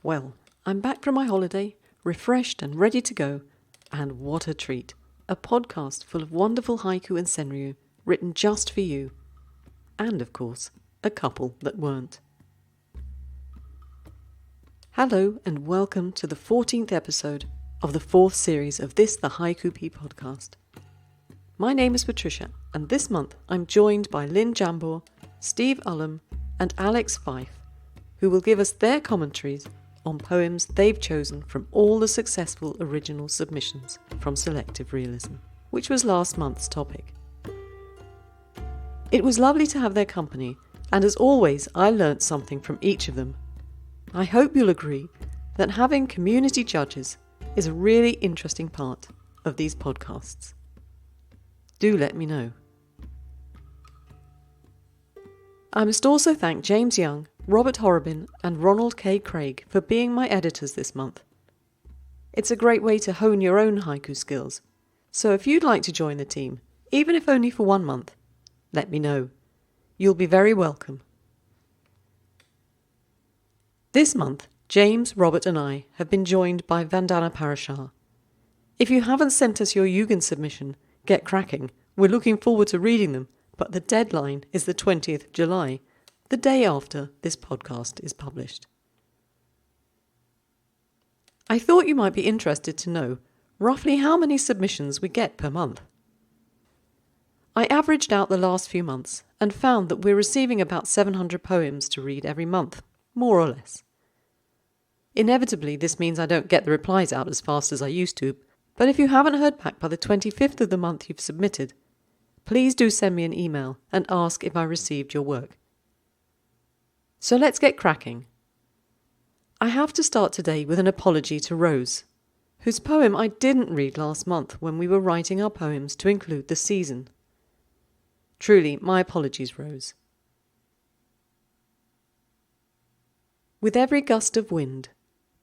Well, I'm back from my holiday, refreshed and ready to go. And what a treat! A podcast full of wonderful haiku and senryu, written just for you. And, of course, a couple that weren't. Hello and welcome to the 14th episode of the 4th series of this, the Haiku Pea Podcast. My name is Patricia, and this month I'm joined by Lynn Jambor, Steve Ullum, and Alex Fife, who will give us their commentaries on poems they've chosen from all the successful original submissions from Selective Realism, which was last month's topic. It was lovely to have their company, and as always I learnt something from each of them. I hope you'll agree that having community judges is a really interesting part of these podcasts. Do let me know. I must also thank James Young, Robert Horrobin and Ronald K. Craig for being my editors this month. It's a great way to hone your own haiku skills, so if you'd like to join the team, even if only for 1 month, let me know. You'll be very welcome. This month, James, Robert and I have been joined by Vandana Parashar. If you haven't sent us your Yugen submission, get cracking. We're looking forward to reading them, but the deadline is the 20th of July, the day after this podcast is published. I thought you might be interested to know roughly how many submissions we get per month. I averaged out the last few months and found that we're receiving about 700 poems to read every month, more or less. Inevitably, this means I don't get the replies out as fast as I used to, but if you haven't heard back by the 25th of the month you've submitted, please do send me an email and ask if I received your work. So let's get cracking. I have to start today with an apology to Rose, whose poem I didn't read last month when we were writing our poems to include the season. Truly, my apologies, Rose. With every gust of wind,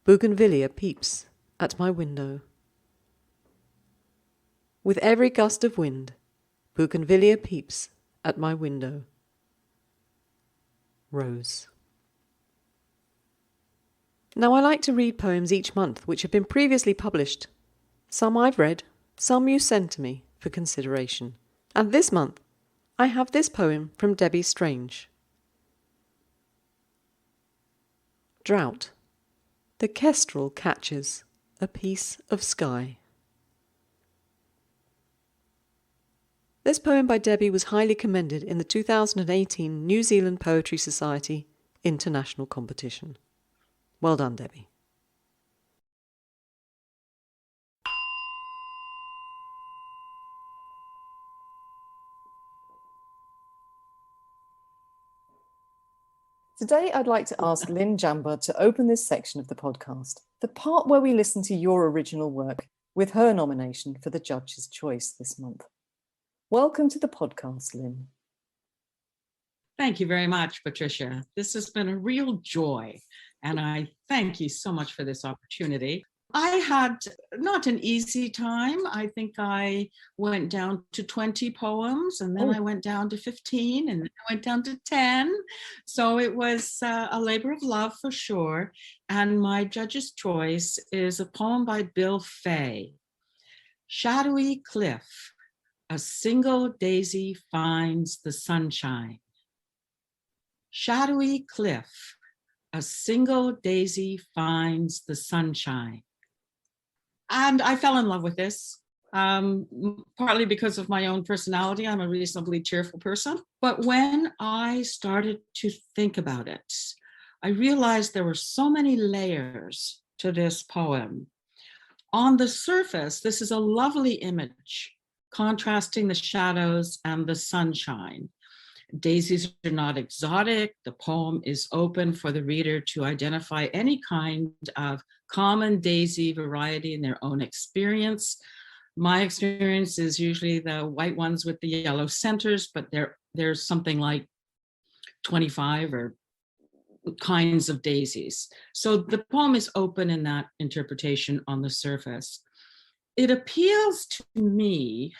bougainvillea peeps at my window. With every gust of wind, bougainvillea peeps at my window. Rose. Now I like to read poems each month which have been previously published. Some I've read, some you send to me for consideration. And this month I have this poem from Debbie Strange. Drought. The kestrel catches a piece of sky. This poem by Debbie was highly commended in the 2018 New Zealand Poetry Society International Competition. Well done, Debbie. Today I'd like to ask Lynn Jambor to open this section of the podcast, the part where we listen to your original work, with her nomination for the Judge's Choice this month. Welcome to the podcast, Lynn. Thank you very much, Patricia. This has been a real joy, and I thank you so much for this opportunity. I had not an easy time. I think I went down to 20 poems, and then I went down to 15, and then I went down to 10. So it was a labor of love for sure. And my judge's choice is a poem by Bill Fay. Shadowy cliff, a single daisy finds the sunshine. Shadowy cliff, a single daisy finds the sunshine. And I fell in love with this, partly because of my own personality. I'm a reasonably cheerful person. But when I started to think about it, I realized there were so many layers to this poem. On the surface, this is a lovely image, contrasting the shadows and the sunshine. Daisies are not exotic. The poem is open for the reader to identify any kind of common daisy variety in their own experience. My experience is usually the white ones with the yellow centers, but there's something like 25 or kinds of daisies. So the poem is open in that interpretation on the surface. It appeals to me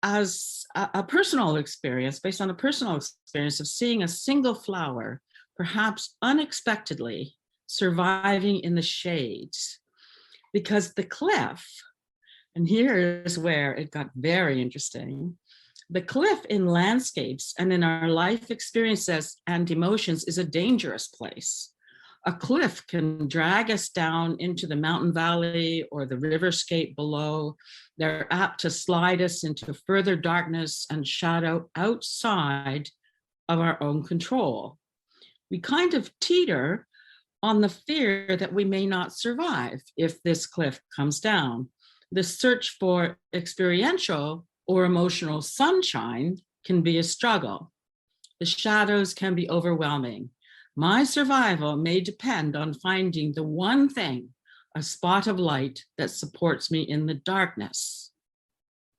as a personal experience, based on a personal experience of seeing a single flower, perhaps unexpectedly, surviving in the shades. Because the cliff, and here's where it got very interesting, the cliff in landscapes and in our life experiences and emotions is a dangerous place. A cliff can drag us down into the mountain valley or the riverscape below. They're apt to slide us into further darkness and shadow outside of our own control. We kind of teeter on the fear that we may not survive if this cliff comes down. The search for experiential or emotional sunshine can be a struggle. The shadows can be overwhelming. My survival may depend on finding the one thing, a spot of light that supports me in the darkness.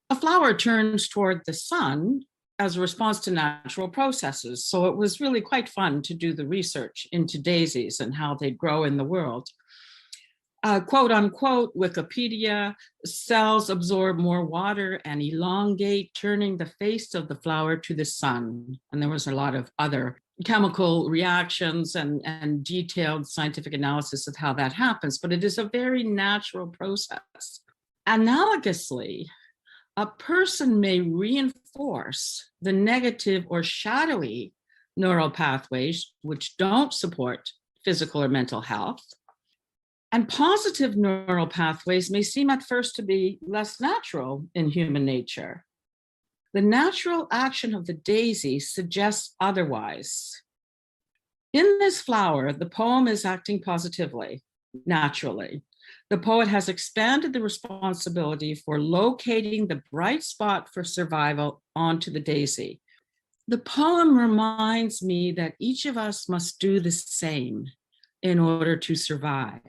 A flower turns toward the sun as a response to natural processes. So it was really quite fun to do the research into daisies and how they grow in the world. Quote unquote, Wikipedia, cells absorb more water and elongate, turning the face of the flower to the sun. And there was a lot of other chemical reactions and detailed scientific analysis of how that happens, but it is a very natural process. Analogously, a person may reinforce the negative or shadowy neural pathways which don't support physical or mental health. And positive neural pathways may seem at first to be less natural in human nature. The natural action of the daisy suggests otherwise. In this flower, the poem is acting positively, naturally. The poet has expanded the responsibility for locating the bright spot for survival onto the daisy. The poem reminds me that each of us must do the same in order to survive.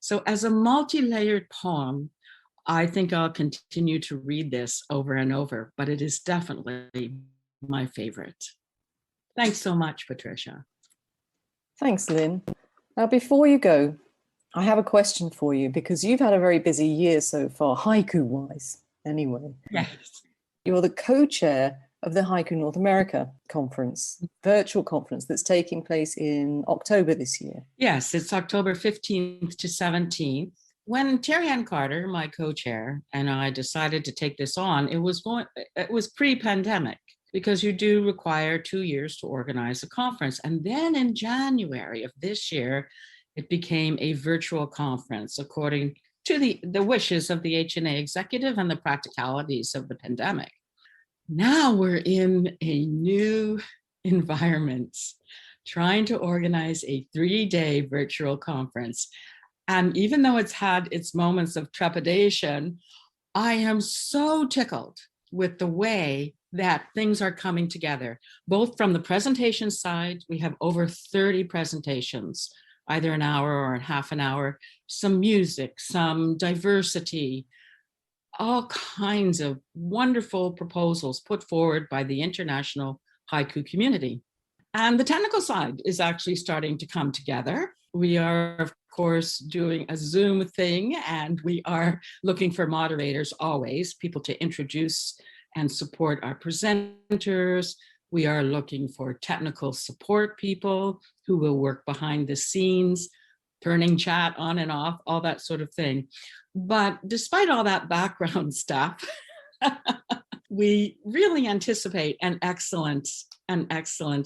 So as a multi-layered poem, I think I'll continue to read this over and over, but it is definitely my favorite. Thanks so much, Patricia. Thanks, Lynn. Now, before you go, I have a question for you because you've had a very busy year so far, haiku-wise, anyway. Yes. You're the co-chair of the Haiku North America conference, virtual conference that's taking place in October this year. Yes, it's October 15th to 17th. When Terry Ann Carter, my co-chair, and I decided to take this on, it was pre-pandemic because you do require 2 years to organize a conference. And then in January of this year, it became a virtual conference according to the wishes of the H&A executive and the practicalities of the pandemic. Now we're in a new environment, trying to organize a 3-day virtual conference. And even though it's had its moments of trepidation, I am so tickled with the way that things are coming together, both from the presentation side. We have over 30 presentations, either an hour or a half an hour, some music, some diversity, all kinds of wonderful proposals put forward by the international haiku community. And the technical side is actually starting to come together. We are, of course, doing a Zoom thing, and we are looking for moderators always, people to introduce and support our presenters. We are looking for technical support people who will work behind the scenes, turning chat on and off, all that sort of thing. But despite all that background stuff, we really anticipate an excellent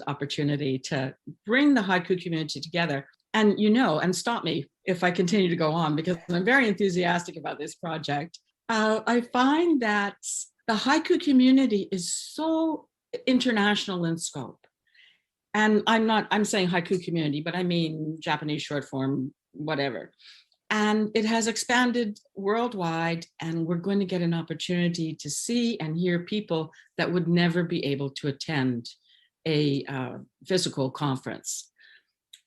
opportunity to bring the haiku community together. And and stop me if I continue to go on because I'm very enthusiastic about this project. I find that the haiku community is so international in scope. And I'm saying haiku community, but I mean Japanese short form, whatever. And it has expanded worldwide, and we're going to get an opportunity to see and hear people that would never be able to attend a physical conference.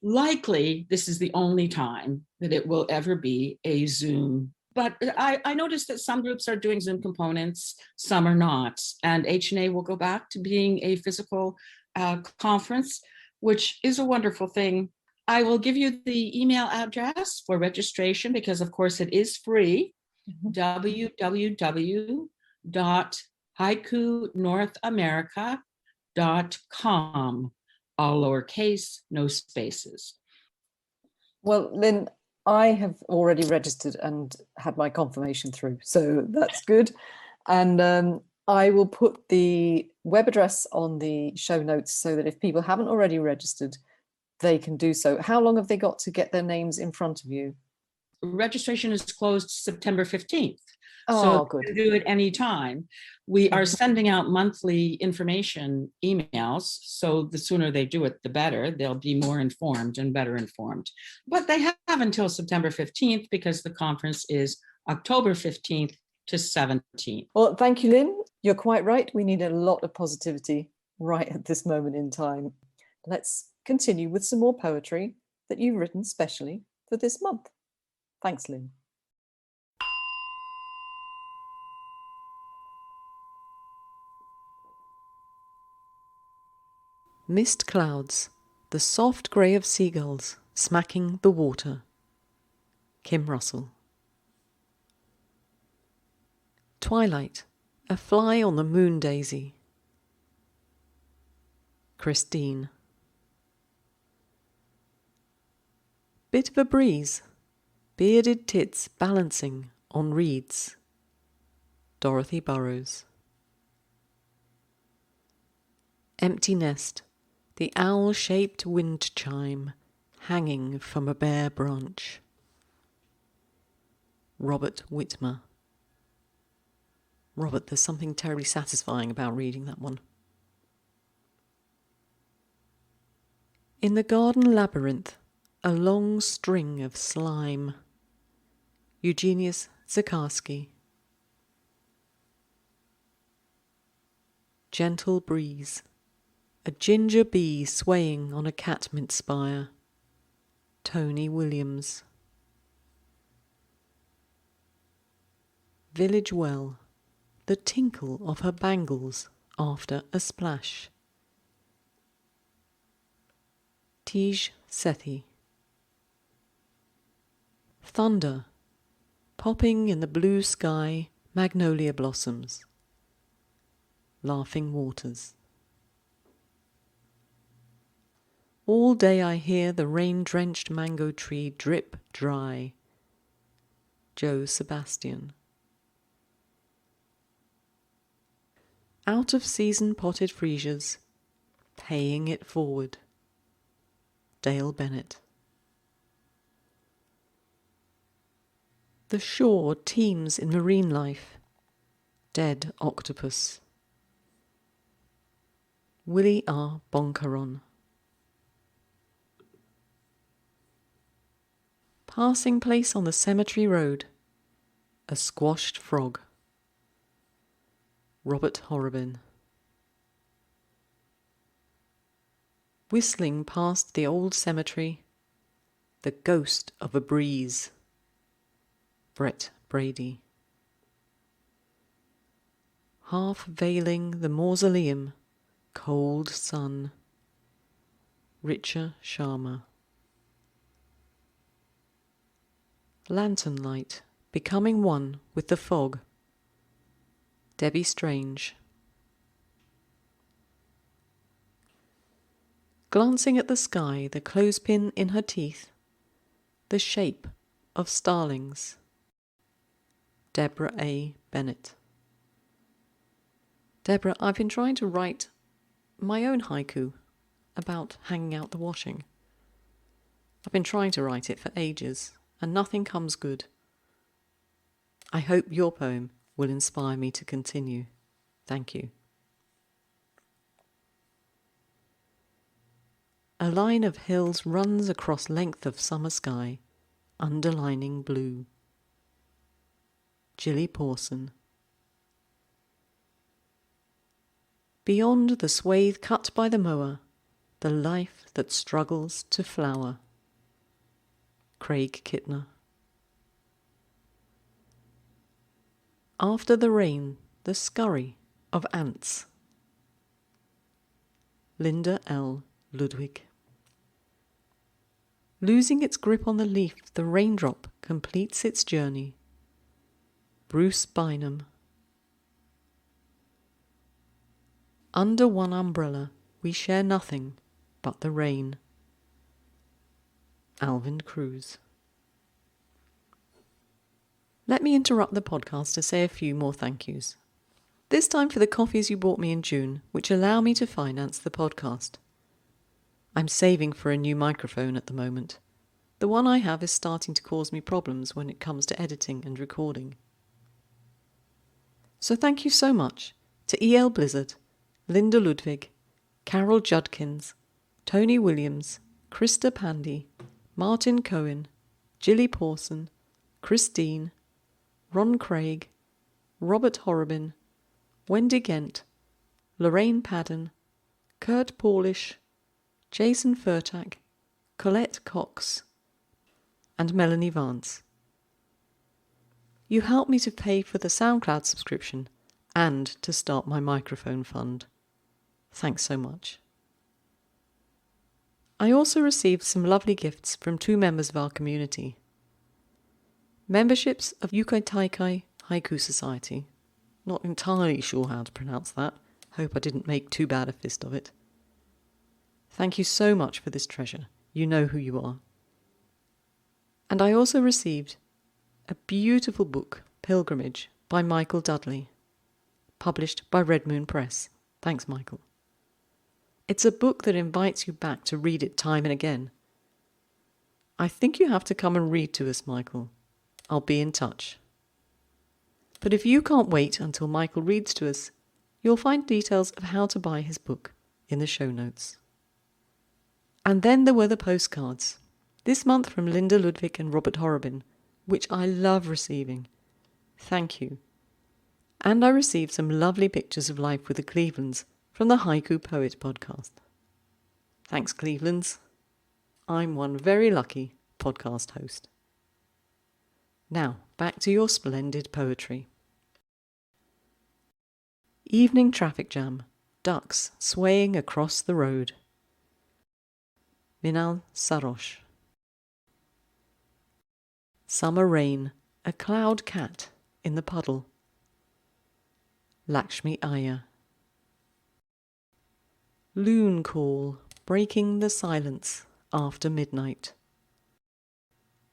Likely, this is the only time that it will ever be a Zoom. But I noticed that some groups are doing Zoom components, some are not. And H&A will go back to being a physical conference, which is a wonderful thing. I will give you the email address for registration because, of course, it is free. www.haikunorthamerica.com, all lowercase, no spaces. Well, Lynn, I have already registered and had my confirmation through, so that's good. And I will put the web address on the show notes so that if people haven't already registered, they can do so. How long have they got to get their names in front of you? Registration is closed September 15th. Oh, So good. you can do it anytime. We are sending out monthly information emails. So the sooner they do it, the better. They'll be more informed and better informed. But they have until September 15th because the conference is October 15th to 17th. Well, thank you, Lynn. You're quite right. We need a lot of positivity right at this moment in time. Let's continue with some more poetry that you've written specially for this month. Thanks, Lynn. Mist clouds, the soft grey of seagulls smacking the water. Kim Russell. Twilight, a fly on the moon daisy. Christine. Bit of a breeze, bearded tits balancing on reeds. Dorothy Burrows. Empty nest, the owl-shaped wind chime hanging from a bare branch. Robert Whitmer. Robert, there's something terribly satisfying about reading that one. In the garden labyrinth, a long string of slime. Eugenius Zakarski. Gentle breeze, a ginger bee swaying on a catmint spire. Tony Williams. Village well, the tinkle of her bangles after a splash. Tej Sethi. Thunder, popping in the blue sky, magnolia blossoms. Laughing waters. All day I hear the rain-drenched mango tree drip dry. Joe Sebastian. Out-of-season potted freesias, paying it forward. Dale Bennett. The shore teems in marine life. Dead octopus. Willie R. Boncaron. Passing place on the cemetery road. A squashed frog. Robert Horrobin. Whistling past the old cemetery. The ghost of a breeze. Brett Brady. Half veiling the mausoleum. Cold sun. Richa Sharma. Lantern light, becoming one with the fog. Debbie Strange. Glancing at the sky, the clothespin in her teeth, the shape of starlings. Deborah A. Bennett. Deborah, I've been trying to write my own haiku about hanging out the washing. I've been trying to write it for ages, and nothing comes good. I hope your poem will inspire me to continue. Thank you. A line of hills runs across length of summer sky, underlining blue. Gilly Pawson. Beyond the swathe cut by the mower, the life that struggles to flower. Craig Kittner. After the rain, the scurry of ants. Linda L. Ludwig. Losing its grip on the leaf, the raindrop completes its journey. Bruce Bynum. Under one umbrella, we share nothing but the rain. Alvin Cruz. Let me interrupt the podcast to say a few more thank yous. This time for the coffees you bought me in June, which allow me to finance the podcast. I'm saving for a new microphone at the moment. The one I have is starting to cause me problems when it comes to editing and recording. So thank you so much to E.L. Blizzard, Linda Ludwig, Carol Judkins, Tony Williams, Krista Pandy, Martin Cohen, Gilly Pawson, Christine, Ron Craig, Robert Horrobin, Wendy Gent, Lorraine Padden, Kurt Paulish, Jason Furtak, Colette Cox, and Melanie Vance. You helped me to pay for the SoundCloud subscription and to start my microphone fund. Thanks so much. I also received some lovely gifts from two members of our community. Memberships of Yukai Taikai Haiku Society. Not entirely sure how to pronounce that. Hope I didn't make too bad a fist of it. Thank you so much for this treasure. You know who you are. And I also received a beautiful book, Pilgrimage, by Michael Dudley, published by Red Moon Press. Thanks, Michael. It's a book that invites you back to read it time and again. I think you have to come and read to us, Michael. I'll be in touch. But if you can't wait until Michael reads to us, you'll find details of how to buy his book in the show notes. And then there were the postcards. This month from Linda Ludwig and Robert Horrobin, which I love receiving. Thank you. And I received some lovely pictures of life with the Clevelands from the Haiku Pea Podcast. Thanks, Clevelands. I'm one very lucky podcast host. Now, back to your splendid poetry. Evening traffic jam, ducks swaying across the road. Minal Sarosh. Summer rain, a cloud cat in the puddle. Lakshmi Iyer. Loon call, breaking the silence after midnight.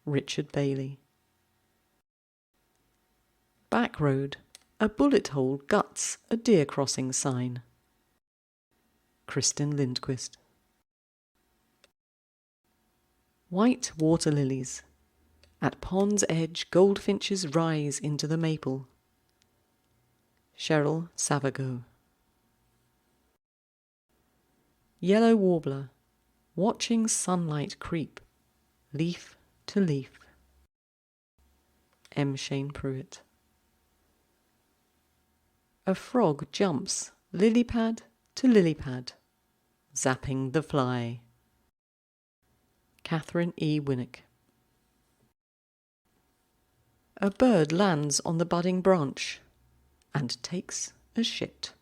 Richard Bailey. Back road, a bullet hole guts a deer crossing sign. Kristen Lindquist. White water lilies. At pond's edge, goldfinches rise into the maple. Cheryl Savago. Yellow warbler, watching sunlight creep, leaf to leaf. M. Shane Pruitt. A frog jumps, lily pad to lily pad, zapping the fly. Catherine E. Winnick. A bird lands on the budding branch and takes a shit.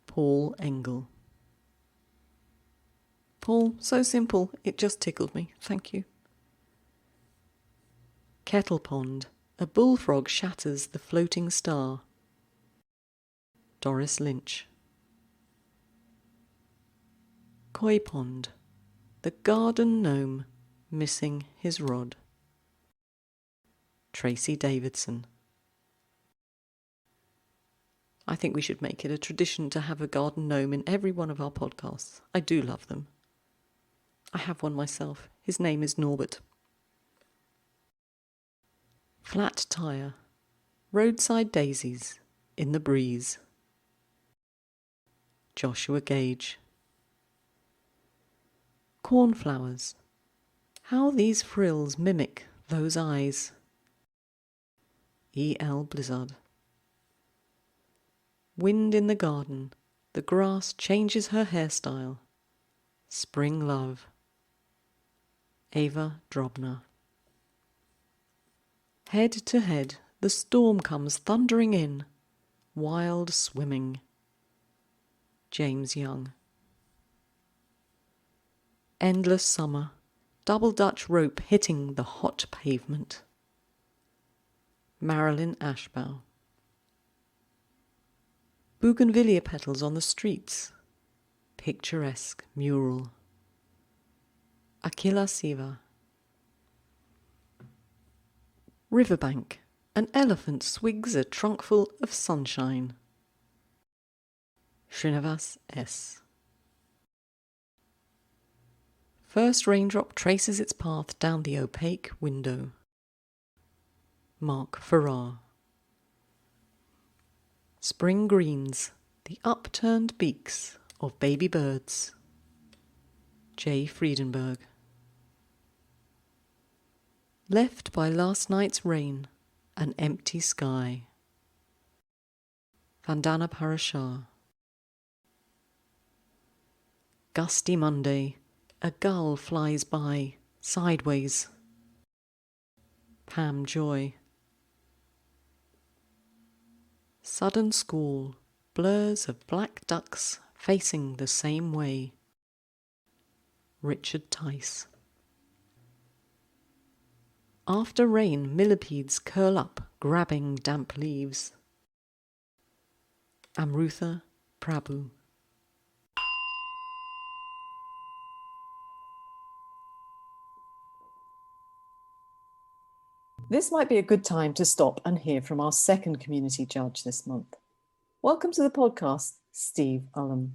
Paul Engel. Paul, so simple, it just tickled me. Thank you. Kettle pond, a bullfrog shatters the floating star. Doris Lynch. Koi pond, the garden gnome missing his rod. Tracy Davidson. I think we should make it a tradition to have a garden gnome in every one of our podcasts. I do love them. I have one myself. His name is Norbert. Flat tire, roadside daisies in the breeze. Joshua Gage. Cornflowers, how these frills mimic those eyes. E.L. Blizzard. Wind in the garden, the grass changes her hairstyle. Spring love. Ava Drobner. Head to head, the storm comes thundering in. Wild swimming. James Young. Endless summer, double Dutch rope hitting the hot pavement. Marilyn Ashbow. Bougainvillea petals on the streets. Picturesque mural. Akila Siva. Riverbank. An elephant swigs a trunkful of sunshine. Srinivas S. First raindrop traces its path down the opaque window. Mark Farrar. Spring greens, the upturned beaks of baby birds. J. Friedenberg. Left by last night's rain, an empty sky. Vandana Parashar. Gusty Monday, a gull flies by, sideways. Pam Joy. Sudden squall, blurs of black ducks facing the same way. Richard Tice. After rain, millipedes curl up, grabbing damp leaves. Amrutha Prabhu. This might be a good time to stop and hear from our second community judge this month. Welcome to the podcast, Steve Ullum.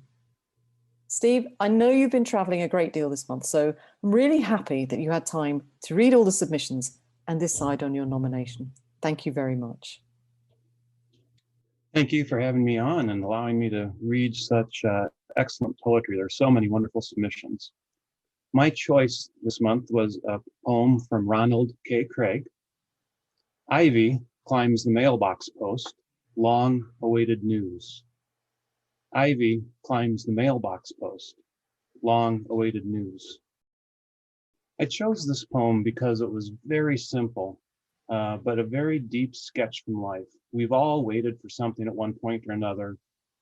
Steve, I know you've been travelling a great deal this month, so I'm really happy that you had time to read all the submissions and decide on your nomination. Thank you very much. Thank you for having me on and allowing me to read such excellent poetry. There are so many wonderful submissions. My choice this month was a poem from Ronald K. Craig. Ivy climbs the mailbox post, long-awaited news. Ivy climbs the mailbox post, long-awaited news. I chose this poem because it was very simple, but a very deep sketch from life. We've all waited for something at one point or another,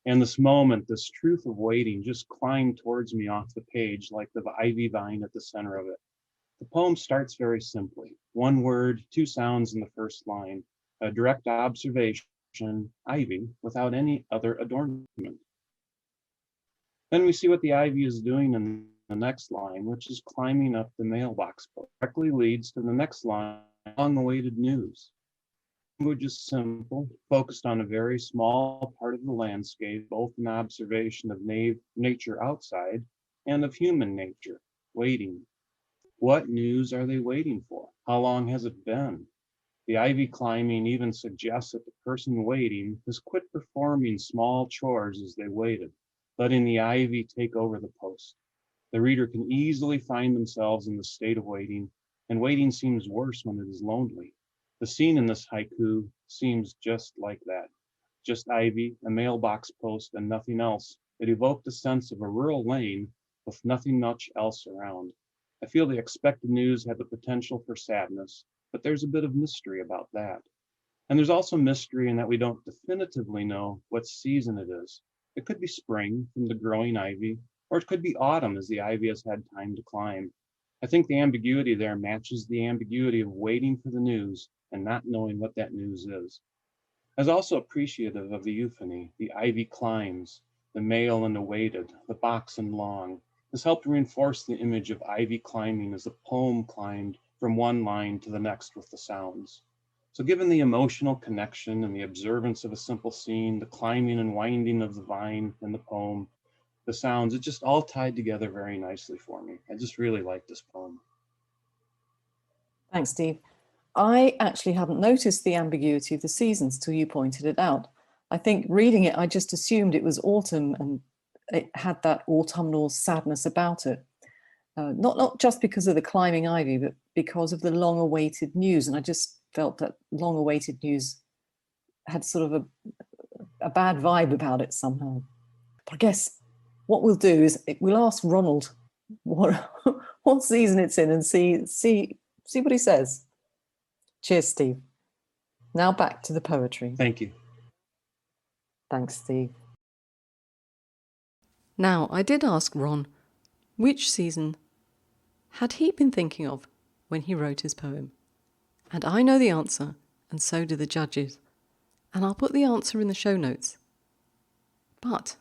and this moment, this truth of waiting, just climbed towards me off the page like the ivy vine at the center of it. The poem starts very simply. One word, two sounds in the first line, a direct observation, ivy, without any other adornment. Then we see what the ivy is doing in the next line, which is climbing up the mailbox post. Directly leads to the next line, long-awaited news. Language is simple, focused on a very small part of the landscape, both an observation of nature outside and of human nature, waiting. What news are they waiting for? How long has it been? The ivy climbing even suggests that the person waiting has quit performing small chores as they waited, letting the ivy take over the post. The reader can easily find themselves in the state of waiting, and waiting seems worse when it is lonely. The scene in this haiku seems just like that. Just ivy, a mailbox post, and nothing else. It evoked a sense of a rural lane with nothing much else around. I feel the expected news had the potential for sadness, but there's a bit of mystery about that. And there's also mystery in that we don't definitively know what season it is. It could be spring from the growing ivy, or it could be autumn as the ivy has had time to climb. I think the ambiguity there matches the ambiguity of waiting for the news and not knowing what that news is. I was also appreciative of the euphony. The ivy climbs, the male and awaited, the box and long. This helped reinforce the image of ivy climbing as the poem climbed from one line to the next with the sounds. So given the emotional connection and the observance of a simple scene, the climbing and winding of the vine in the poem, the sounds, it just all tied together very nicely for me. I just really like this poem. Thanks, Steve. I actually hadn't noticed the ambiguity of the seasons till you pointed it out. I think reading it, I just assumed it was autumn and it had that autumnal sadness about it. Not just because of the climbing ivy, but because of the long-awaited news. And I just felt that long-awaited news had sort of a bad vibe about it somehow. But I guess what we'll do is we'll ask Ronald what season it's in and see what he says. Cheers, Steve. Now back to the poetry. Thank you. Thanks, Steve. Now, I did ask Ron which season had he been thinking of when he wrote his poem. And I know the answer, and so do the judges. And I'll put the answer in the show notes. But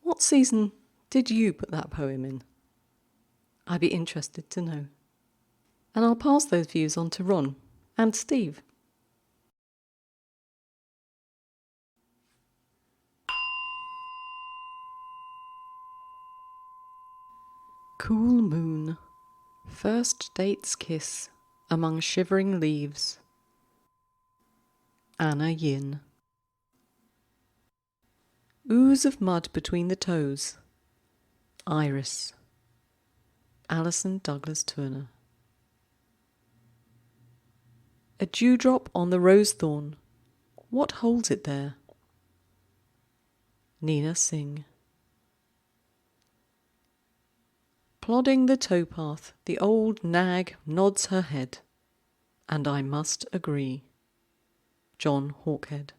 what season did you put that poem in? I'd be interested to know. And I'll pass those views on to Ron and Steve. Cool moon, first date's kiss among shivering leaves. Anna Yin. Ooze of mud between the toes. Iris. Alison Douglas Turner. A dewdrop on the rose thorn. What holds it there? Nina Singh. Plodding the towpath, the old nag nods her head. And I must agree. John Hawkhead.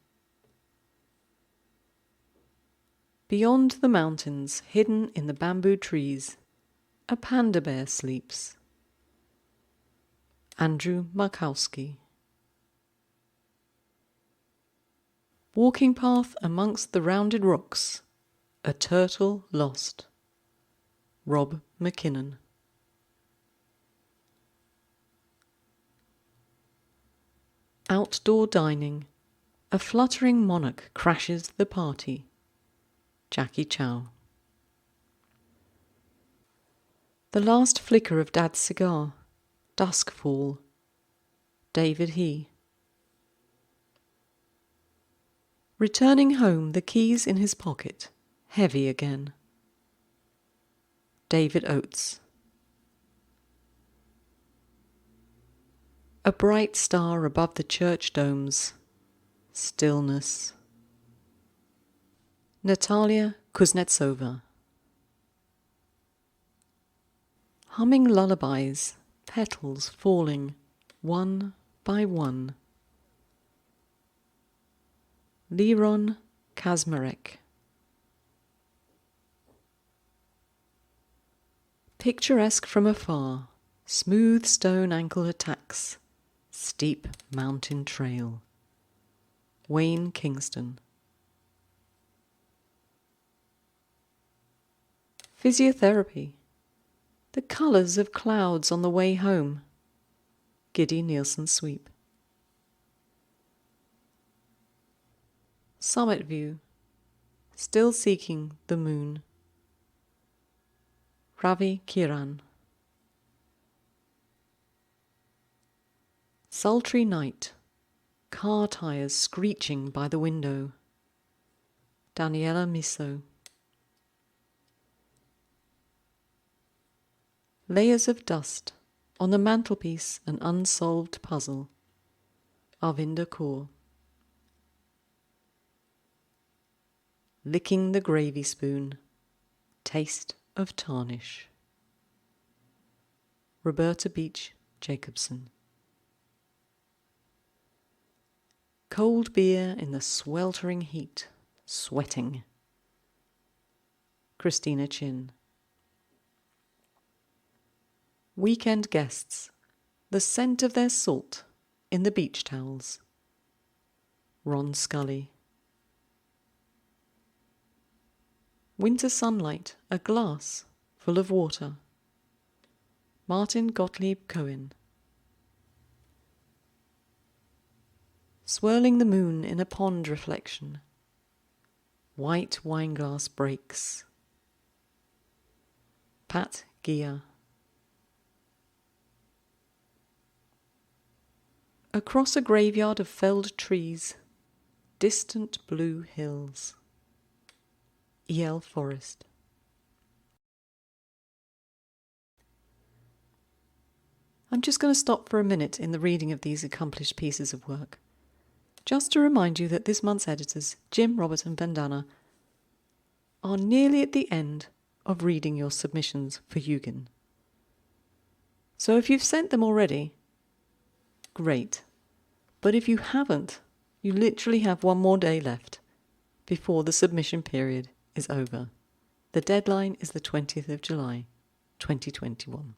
Beyond the mountains, hidden in the bamboo trees, a panda bear sleeps. Andrew Markowski. Walking path amongst the rounded rocks, a turtle lost. Rob McKinnon. Outdoor dining, a fluttering monarch crashes the party. Jackie Chow. The last flicker of Dad's cigar, duskfall. David He. Returning home, the keys in his pocket, heavy again. David Oates. A bright star above the church domes. Stillness. Natalia Kuznetsova. Humming lullabies, petals falling, one by one. Liron Kazmarek. Picturesque from afar, smooth stone ankle attacks, steep mountain trail. Wayne Kingston. Physiotherapy. The colours of clouds on the way home. Giddy Nielsen Sweep. Summit view. Still seeking the moon. Ravi Kiran. Sultry night. Car tyres screeching by the window. Daniela Miso. Layers of dust. On the mantelpiece, an unsolved puzzle. Arvinder Kaur. Licking the gravy spoon. Taste of tarnish. Roberta Beach Jacobson. Cold beer in the sweltering heat. Sweating. Christina Chin. Weekend guests. The scent of their salt in the beach towels. Ron Scully. Winter sunlight, a glass full of water. Martin Gottlieb Cohen. Swirling the moon in a pond reflection. White wineglass breaks. Pat Gia. Across a graveyard of felled trees, distant blue hills. E.L. Forrest. I'm just going to stop for a minute in the reading of these accomplished pieces of work, just to remind you that this month's editors, Jim, Robert and Vandana, are nearly at the end of reading your submissions for Hugin. So if you've sent them already, great. But if you haven't, you literally have one more day left before the submission period is over. The deadline is the 20th of July, 2021.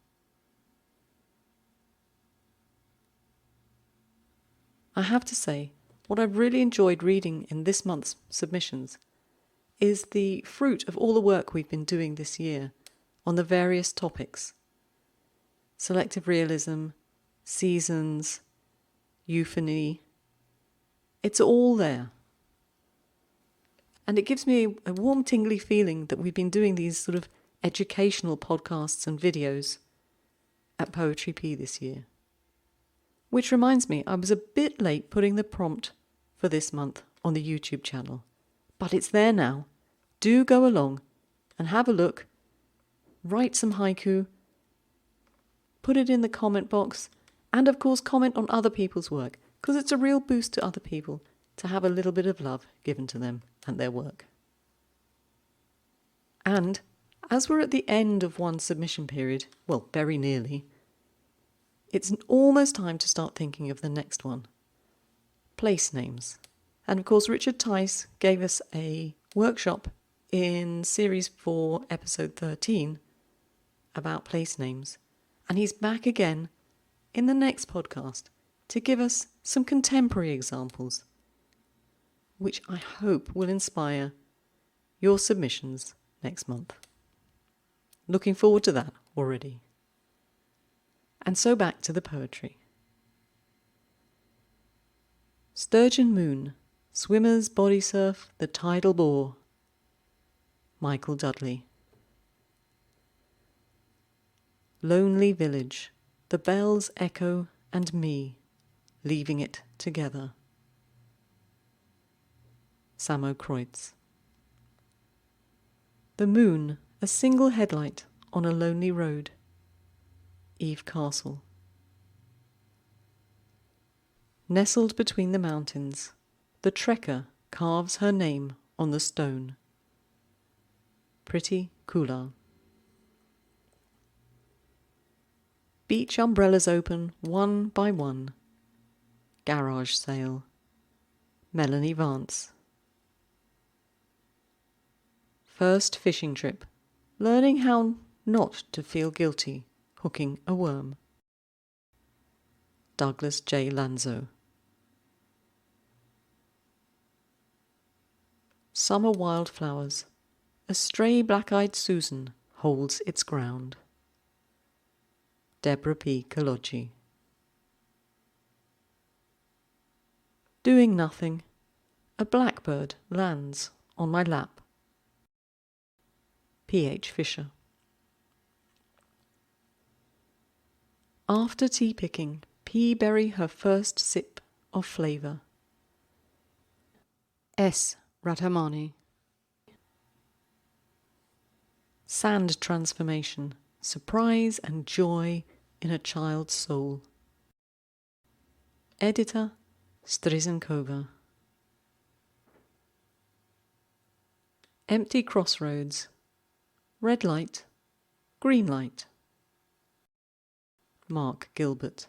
I have to say, what I've really enjoyed reading in this month's submissions is the fruit of all the work we've been doing this year on the various topics selective realism, seasons, euphony. It's all there. And it gives me a warm, tingly feeling that we've been doing these sort of educational podcasts and videos at Poetry Pea this year. Which reminds me, I was a bit late putting the prompt for this month on the YouTube channel. But it's there now. Do go along and have a look. Write some haiku. Put it in the comment box. And of course, comment on other people's work. Because it's a real boost to other people to have a little bit of love given to them and their work. And as we're at the end of one submission period, well, very nearly, it's almost time to start thinking of the next one. Place names. And of course, Richard Tice gave us a workshop in Series 4, Episode 13 about place names. And he's back again in the next podcast to give us some contemporary examples, which I hope will inspire your submissions next month. Looking forward to that already. And so back to the poetry. Sturgeon Moon, Swimmers Body Surf, the Tidal Bore. Michael Dudley. Lonely Village, the bells echo and me, leaving it together. Samo Kreutz. The Moon, a single headlight on a lonely road. Eve Castle. Nestled between the mountains, the trekker carves her name on the stone. Pretty Kula. Beach umbrellas open one by one. Garage sale. Melanie Vance. First fishing trip. Learning how not to feel guilty hooking a worm. Douglas J. Lanzo. Summer wildflowers. A stray black-eyed Susan holds its ground. Deborah P. Kalochi. Doing nothing. A blackbird lands on my lap. P. H. Fisher. After tea picking, P. Berry her first sip of flavour. S. Radhamani. Sand transformation, surprise and joy in a child's soul. Editor Strizenkova. Empty crossroads. Red light, green light. Mark Gilbert.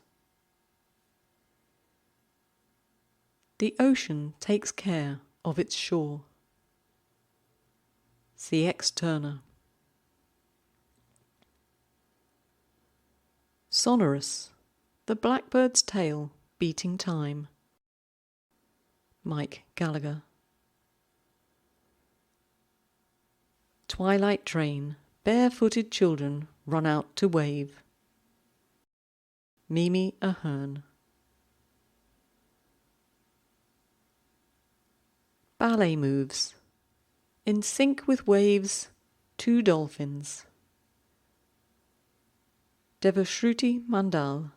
The ocean takes care of its shore. C.X. Turner. Sonorous, the blackbird's tail beating time. Mike Gallagher. Twilight train, barefooted children run out to wave. Mimi Ahern. Ballet moves. In sync with waves, two dolphins. Devashruti Mandal.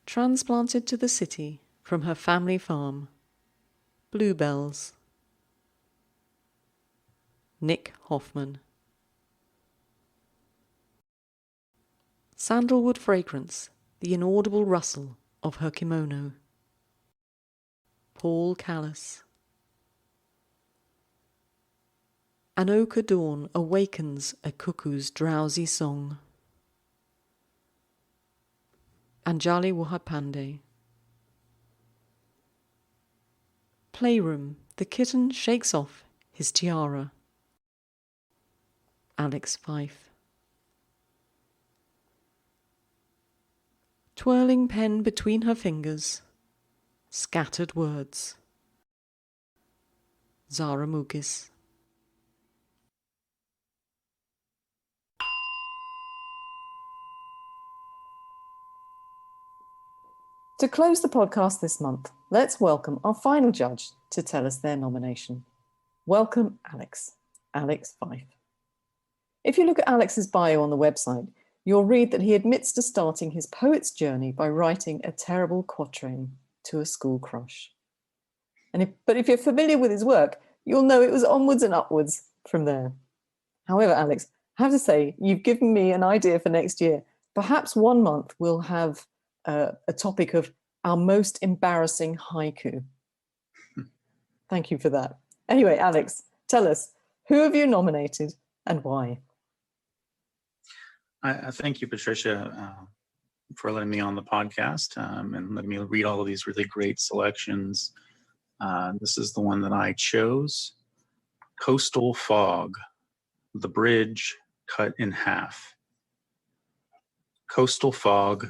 Transplanted to the city from her family farm. Bluebells. Nick Hoffman. Sandalwood fragrance, the inaudible rustle of her kimono. Paul Callis. An ochre dawn awakens a cuckoo's drowsy song. Anjali Wahapande. Playroom, the kitten shakes off his tiara. Alex Fife. Twirling pen between her fingers. Scattered words. Zara Mugis. To close the podcast this month, let's welcome our final judge to tell us their nomination. Welcome, Alex Fife. If you look at Alex's bio on the website, you'll read that he admits to starting his poet's journey by writing a terrible quatrain to a school crush. But if you're familiar with his work, you'll know it was onwards and upwards from there. However, Alex, I have to say, you've given me an idea for next year. Perhaps one month we'll have a topic of our most embarrassing haiku. Thank you for that. Anyway, Alex, tell us, who have you nominated and why? I thank you, Patricia, for letting me on the podcast and letting me read all of these really great selections. This is the one that I chose. Coastal Fog, the bridge cut in half. Coastal Fog,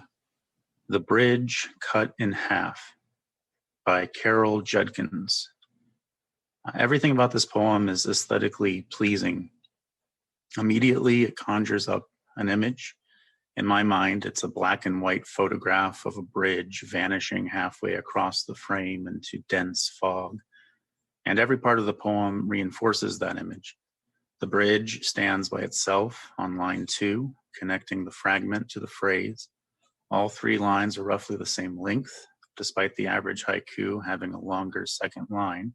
the bridge cut in half by Carol Judkins. Everything about this poem is aesthetically pleasing. Immediately, it conjures up an image. In my mind, it's a black and white photograph of a bridge vanishing halfway across the frame into dense fog. And every part of the poem reinforces that image. The bridge stands by itself on line 2, connecting the fragment to the phrase. All 3 lines are roughly the same length, despite the average haiku having a longer second line,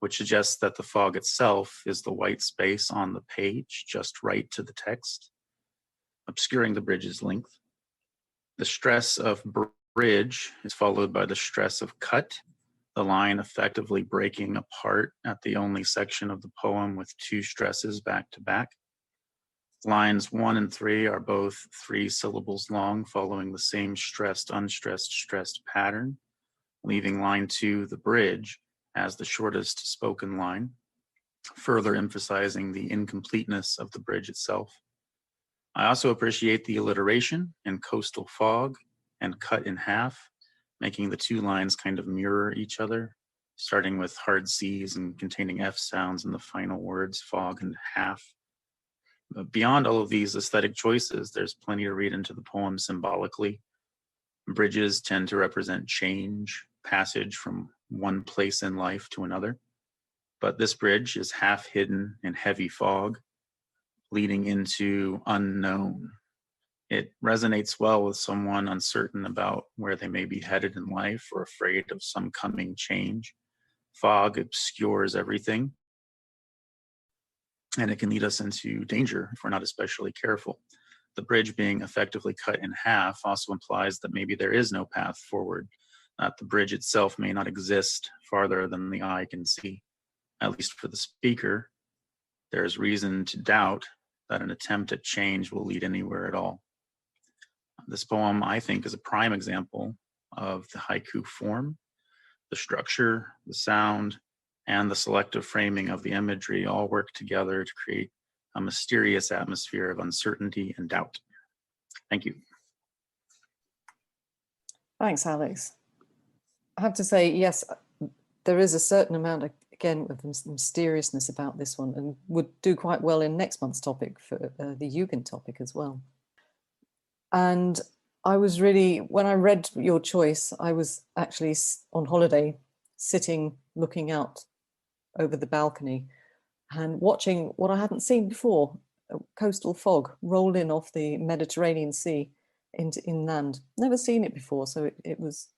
which suggests that the fog itself is the white space on the page just right to the text, obscuring the bridge's length. The stress of bridge is followed by the stress of cut, the line effectively breaking apart at the only section of the poem with 2 stresses back to back. Lines 1 and 3 are both 3 syllables long, following the same stressed, unstressed, stressed pattern, leaving line 2, the bridge, as the shortest spoken line, further emphasizing the incompleteness of the bridge itself. I also appreciate the alliteration in coastal fog and cut in half, making the 2 lines kind of mirror each other, starting with hard C's and containing F sounds in the final words, fog and half. But beyond all of these aesthetic choices, there's plenty to read into the poem symbolically. Bridges tend to represent change, passage from one place in life to another. But this bridge is half hidden in heavy fog, leading into unknown. It resonates well with someone uncertain about where they may be headed in life or afraid of some coming change. Fog obscures everything, and it can lead us into danger if we're not especially careful. The bridge being effectively cut in half also implies that maybe there is no path forward, that the bridge itself may not exist farther than the eye can see. At least for the speaker, there's reason to doubt that an attempt at change will lead anywhere at all. This poem, I think, is a prime example of the haiku form. The structure, the sound, and the selective framing of the imagery all work together to create a mysterious atmosphere of uncertainty and doubt. Thank you. Thanks, Alex. I have to say, yes, there is a certain amount, again, of mysteriousness about this one, and would do quite well in next month's topic for the Jugend topic as well. And I was really, when I read your choice, I was actually on holiday, sitting, looking out over the balcony and watching what I hadn't seen before, a coastal fog roll in off the Mediterranean Sea into inland. Never seen it before, so it was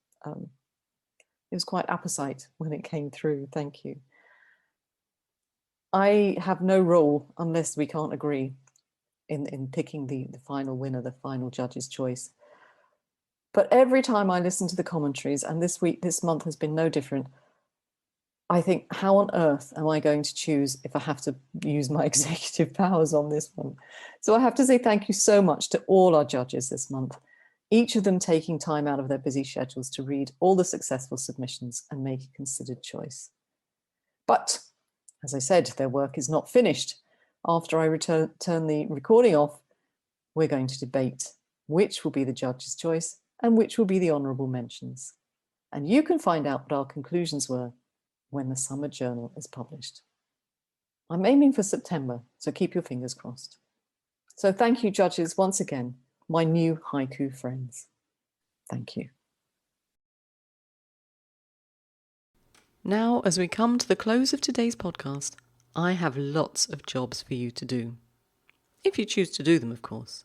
quite apposite when it came through. Thank you. I have no role, unless we can't agree, in picking the final winner, the final judge's choice. But every time I listen to the commentaries, and this month has been no different, I think, how on earth am I going to choose if I have to use my executive powers on this one? So I have to say thank you so much to all our judges this month, each of them taking time out of their busy schedules to read all the successful submissions and make a considered choice. But, as I said, their work is not finished. After I turn the recording off, we're going to debate which will be the judge's choice and which will be the honourable mentions. And you can find out what our conclusions were when the summer journal is published. I'm aiming for September, so keep your fingers crossed. So thank you, judges, once again, my new haiku friends. Thank you. Now, as we come to the close of today's podcast, I have lots of jobs for you to do. If you choose to do them, of course.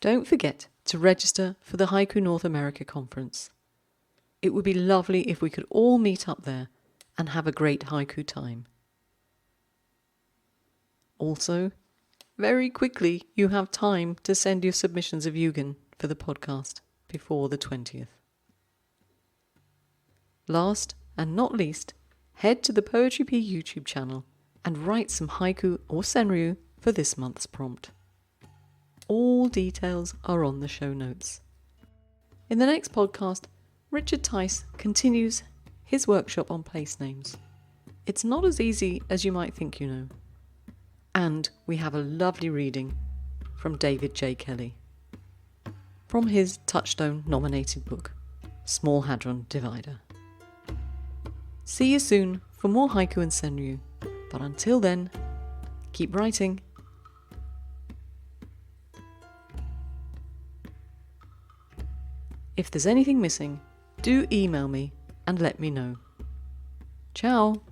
Don't forget to register for the Haiku North America conference. It would be lovely if we could all meet up there and have a great haiku time. Also, very quickly you have time to send your submissions of Yugen for the podcast before the 20th. Last and not least, head to the Poetry Pea YouTube channel and write some haiku or senryu for this month's prompt. All details are on the show notes. In the next podcast, Richard Tice continues his workshop on place names. It's not as easy as you might think, you know. And we have a lovely reading from David J. Kelly from his Touchstone-nominated book, Small Hadron Divider. See you soon for more haiku and senryu, but until then, keep writing. If there's anything missing, do email me and let me know. Ciao!